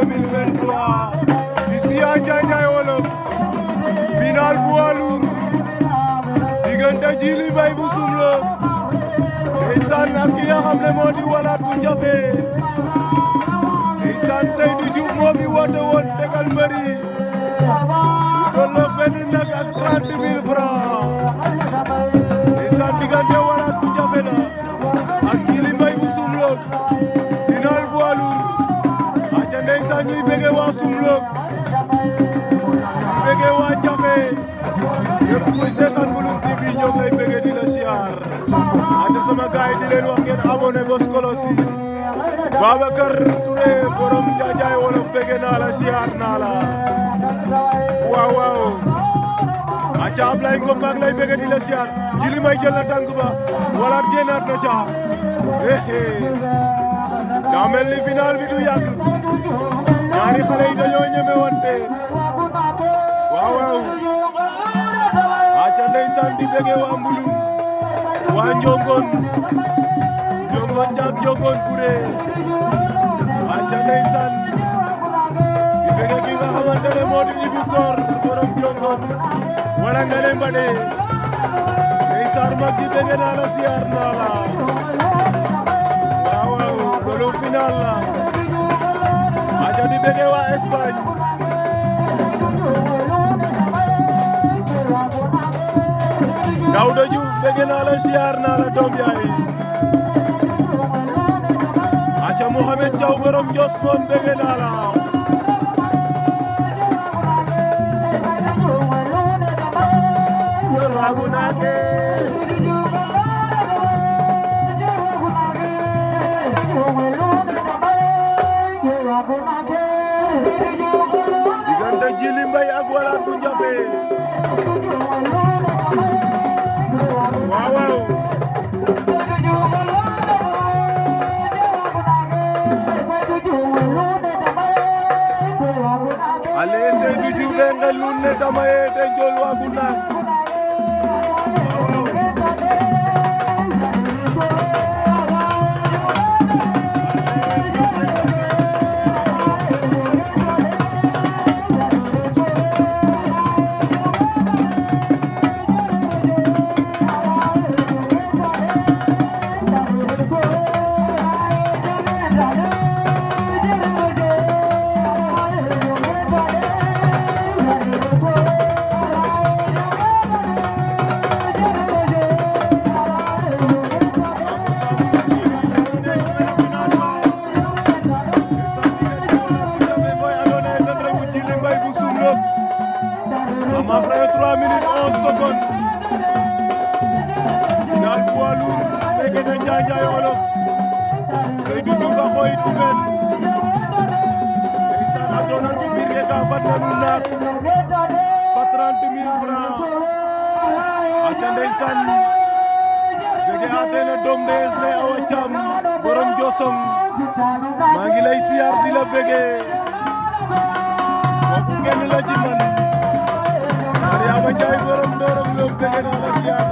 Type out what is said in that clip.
2023 ici à Ndiaye Wolof final poids lourd diggante Djily Mbaye bu Soumlok ndeysaan ak ki nga xam ne moo di Walaat bu Njafe ndeysaan Seydou Diouf moo fi woote woon tegal mbëri lu tolloog benn nag ak 30 000 francs ndeysaan diggante Walaat bu Njafe la ak Djily Mbaye bu Soumlok final poids lourd aca ndeysaan ñuy bëgge waa Soumlok ñuy bëgge waa Njafe yëpp kuy seetaan Mbouloum TV ñoo ngi lay bëgge di la siyaar aca sama gaay di leen wax ngeen abonné bos kolosi Babacar Touré borom Ndiaye Wolof bëgge naa la siyaar naa la waaw waaw aca Ablaye Ngom maa ngi lay bëgge di la siyaar Djily Mbaye jël na tànk ba Walaat génnaat na ca daa mel ni final bi du yàgg ñaari xale yi dañoo ñeme wante waaw waaw aca ndeysaan di bëgge waa Mbouloum waa Njongon jaak Njongon Bure aca ndeysaan di bëgge ki nga xamante ne moo di Ibu Koor borom Njongon wala nga ne mbade ndeysaan mag ji bëgge naa la siyaar naa la waaw waaw loolu final la aca di bëgge waa Espagne Daouda Diouf bëgge naa la siyaar naa la doom yaay aca Mohamed Diaw borom Jos moom bëgge naa la yoon waagu naake diggante Djily Mbaye ak Walaat bu Njafe waaw waaw ale Seydou Diouf ngel nun ne tamaye te njol waagu naak Ama frère 3 minutes 11 secondes final poids lourd léegi na Ndiaye Wolof Seydou Diouf a xoyit umel ndeysaan a doonan o mbir ye ka fadna nu naak fa 30 000 francs aca ndeysaan bëgge a tena doom ndees ne Awa Thiam borom Josong maa ngi lay siyaar di la bëgge kooku kenn la ci man Mariama Njaay borom Ndorong Lo bëgge naa la siyaar